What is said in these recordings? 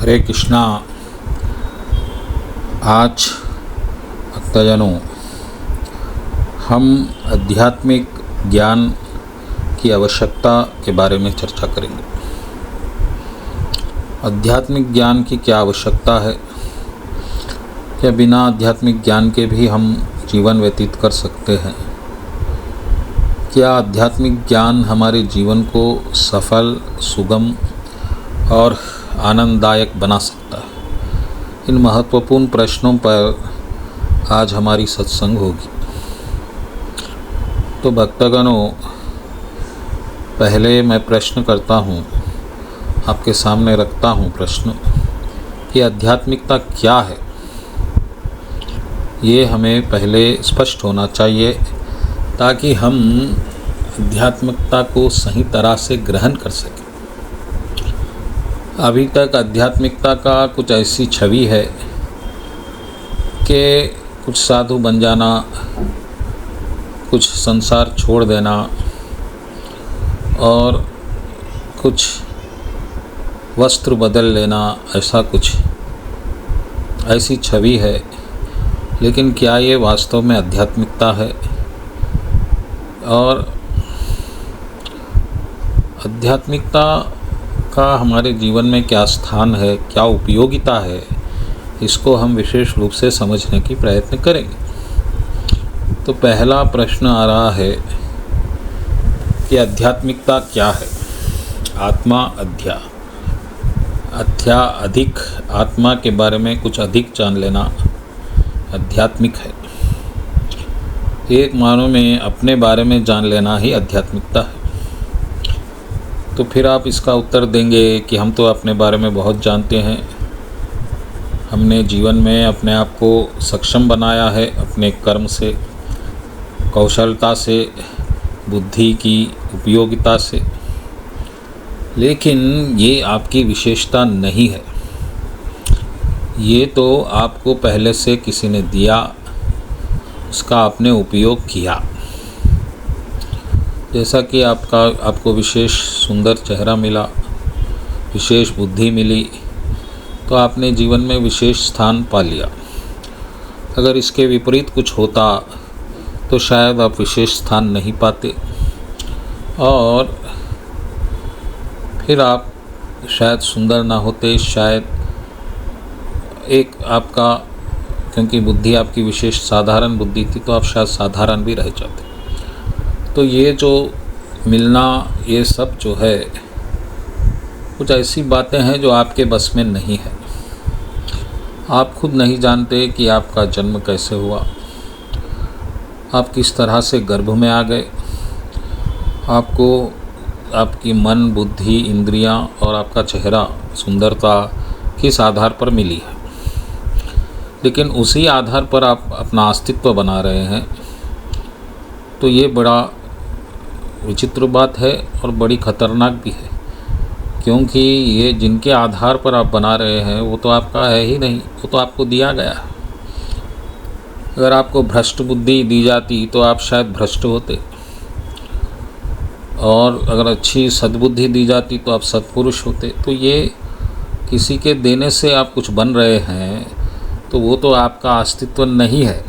हरे कृष्णा। आज भक्तजनों, हम आध्यात्मिक ज्ञान की आवश्यकता के बारे में चर्चा करेंगे। आध्यात्मिक ज्ञान की क्या आवश्यकता है? क्या बिना आध्यात्मिक ज्ञान के भी हम जीवन व्यतीत कर सकते हैं? क्या आध्यात्मिक ज्ञान हमारे जीवन को सफल, सुगम और आनंददायक बना सकता है? इन महत्वपूर्ण प्रश्नों पर आज हमारी सत्संग होगी। तो भक्तगणों, पहले मैं प्रश्न करता हूँ, आपके सामने रखता हूँ प्रश्न कि आध्यात्मिकता क्या है। ये हमें पहले स्पष्ट होना चाहिए ताकि हम आध्यात्मिकता को सही तरह से ग्रहण कर सकें। अभी तक आध्यात्मिकता का कुछ ऐसी छवि है कि कुछ साधु बन जाना, कुछ संसार छोड़ देना और कुछ वस्त्र बदल लेना, ऐसी छवि है। लेकिन क्या ये वास्तव में आध्यात्मिकता है? और आध्यात्मिकता का हमारे जीवन में क्या स्थान है, क्या उपयोगिता है, इसको हम विशेष रूप से समझने की प्रयत्न करेंगे। तो पहला प्रश्न आ रहा है कि आध्यात्मिकता क्या है? आत्मा, अध्या अधिक, आत्मा के बारे में कुछ अधिक जान लेना आध्यात्मिक है। एक मानव में अपने बारे में जान लेना ही आध्यात्मिकता है। तो फिर आप इसका उत्तर देंगे कि हम तो अपने बारे में बहुत जानते हैं, हमने जीवन में अपने आप को सक्षम बनाया है अपने कर्म से, कौशलता से, बुद्धि की उपयोगिता से। लेकिन ये आपकी विशेषता नहीं है। ये तो आपको पहले से किसी ने दिया, उसका आपने उपयोग किया। जैसा कि आपको विशेष सुंदर चेहरा मिला, विशेष बुद्धि मिली, तो आपने जीवन में विशेष स्थान पा लिया। अगर इसके विपरीत कुछ होता तो शायद आप विशेष स्थान नहीं पाते और फिर आप शायद सुंदर ना होते, शायद एक आपका, क्योंकि बुद्धि आपकी विशेष साधारण बुद्धि थी, तो आप शायद साधारण भी रह जाते। तो ये जो मिलना, ये सब जो है, कुछ ऐसी बातें हैं जो आपके बस में नहीं है। आप खुद नहीं जानते कि आपका जन्म कैसे हुआ, आप किस तरह से गर्भ में आ गए। आपको आपकी मन, बुद्धि, इंद्रियां और आपका चेहरा, सुंदरता किस आधार पर मिली है। लेकिन उसी आधार पर आप अपना अस्तित्व बना रहे हैं। तो ये बड़ा विचित्र बात है और बड़ी खतरनाक भी है, क्योंकि ये जिनके आधार पर आप बना रहे हैं वो तो आपका है ही नहीं, वो तो आपको दिया गया है। अगर आपको भ्रष्ट बुद्धि दी जाती तो आप शायद भ्रष्ट होते, और अगर अच्छी सद्बुद्धि दी जाती तो आप सत्पुरुष होते। तो ये किसी के देने से आप कुछ बन रहे हैं, तो वो तो आपका अस्तित्व नहीं है।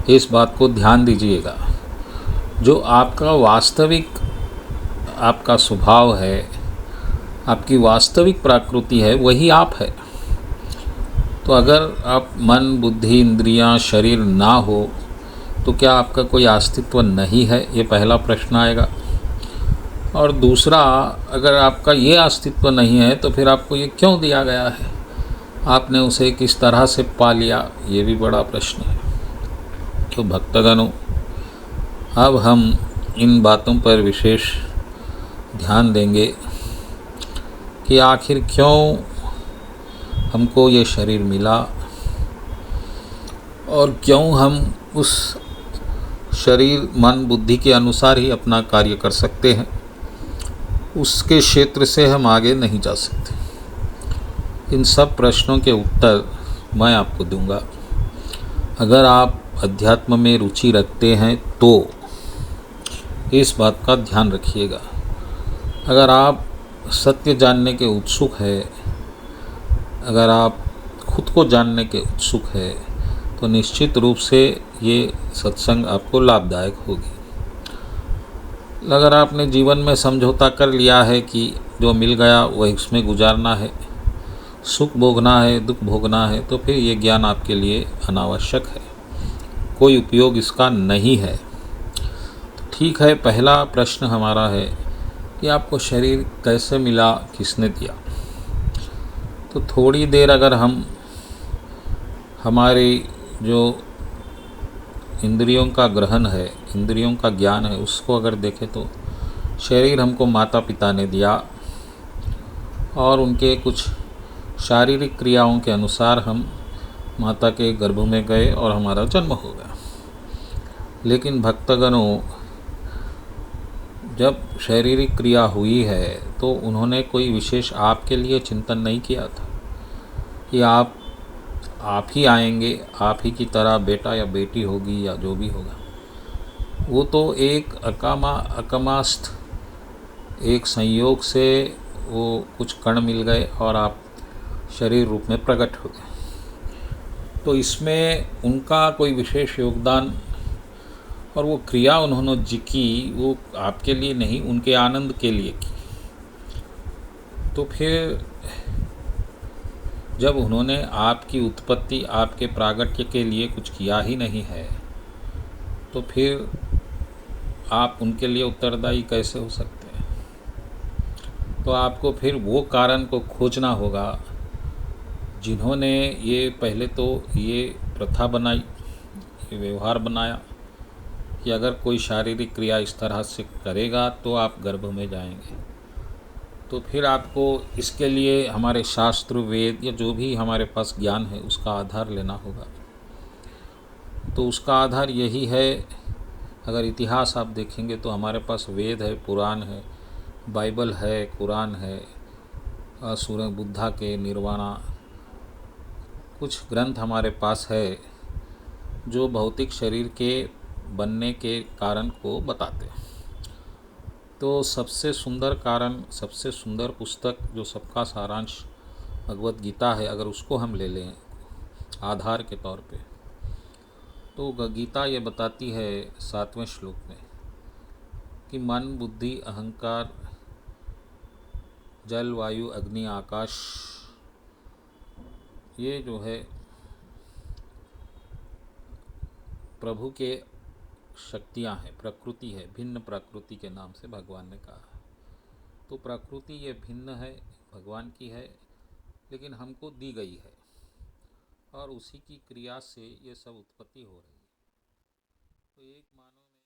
इस बात को ध्यान दीजिएगा। जो आपका वास्तविक, आपका स्वभाव है, आपकी वास्तविक प्रकृति है, वही आप है। तो अगर आप मन, बुद्धि, इंद्रियां, शरीर ना हो तो क्या आपका कोई अस्तित्व नहीं है? ये पहला प्रश्न आएगा। और दूसरा, अगर आपका ये अस्तित्व नहीं है तो फिर आपको ये क्यों दिया गया है? आपने उसे किस तरह से पा लिया? ये भी बड़ा प्रश्न है। तो भक्तगणों, अब हम इन बातों पर विशेष ध्यान देंगे कि आखिर क्यों हमको ये शरीर मिला और क्यों हम उस शरीर, मन, बुद्धि के अनुसार ही अपना कार्य कर सकते हैं, उसके क्षेत्र से हम आगे नहीं जा सकते। इन सब प्रश्नों के उत्तर मैं आपको दूंगा। अगर आप अध्यात्म में रुचि रखते हैं तो इस बात का ध्यान रखिएगा। अगर आप सत्य जानने के उत्सुक है अगर आप खुद को जानने के उत्सुक है तो निश्चित रूप से ये सत्संग आपको लाभदायक होगी। अगर आपने जीवन में समझौता कर लिया है कि जो मिल गया वह इसमें गुजारना है, सुख भोगना है, दुख भोगना है, तो फिर ये ज्ञान आपके लिए अनावश्यक है, कोई उपयोग इसका नहीं है। तो ठीक है, पहला प्रश्न हमारा है कि आपको शरीर कैसे मिला, किसने दिया। तो थोड़ी देर अगर हम हमारी जो इंद्रियों का ग्रहण है, इंद्रियों का ज्ञान है, उसको अगर देखें तो शरीर हमको माता पिता ने दिया और उनके कुछ शारीरिक क्रियाओं के अनुसार हम माता के गर्भ में गए और हमारा जन्म हो गया। लेकिन भक्तगणों, जब शारीरिक क्रिया हुई है तो उन्होंने कोई विशेष आपके लिए चिंतन नहीं किया था कि आप ही आएंगे, आप ही की तरह बेटा या बेटी होगी या जो भी होगा। वो तो एक अकमास्थ एक संयोग से वो कुछ कण मिल गए और आप शरीर रूप में प्रकट हो गए। तो इसमें उनका कोई विशेष योगदान और वो क्रिया उन्होंने जी की, वो आपके लिए नहीं, उनके आनंद के लिए की। तो फिर जब उन्होंने आपकी उत्पत्ति, आपके प्रागट्य के लिए कुछ किया ही नहीं है, तो फिर आप उनके लिए उत्तरदायी कैसे हो सकते हैं। तो आपको फिर वो कारण को खोजना होगा जिन्होंने ये पहले तो ये प्रथा बनाई, ये व्यवहार बनाया कि अगर कोई शारीरिक क्रिया इस तरह से करेगा तो आप गर्भ में जाएंगे। तो फिर आपको इसके लिए हमारे शास्त्र, वेद या जो भी हमारे पास ज्ञान है उसका आधार लेना होगा। तो उसका आधार यही है, अगर इतिहास आप देखेंगे तो हमारे पास वेद है, पुराण है, बाइबल है, कुरान है, सूर्य बुद्धा के निर्वाणा, कुछ ग्रंथ हमारे पास है जो भौतिक शरीर के बनने के कारण को बताते हैं। तो सबसे सुंदर कारण, सबसे सुंदर पुस्तक जो सबका सारांश भगवत गीता है, अगर उसको हम ले लें आधार के तौर पे, तो गीता ये बताती है 7वें श्लोक में कि मन, बुद्धि, अहंकार, जल, वायु, अग्नि, आकाश, ये जो है प्रभु के शक्तियाँ हैं, प्रकृति है, भिन्न प्रकृति के नाम से भगवान ने कहा है। तो प्रकृति ये भिन्न है, भगवान की है, लेकिन हमको दी गई है और उसी की क्रिया से ये सब उत्पत्ति हो रही है। तो एक मानव में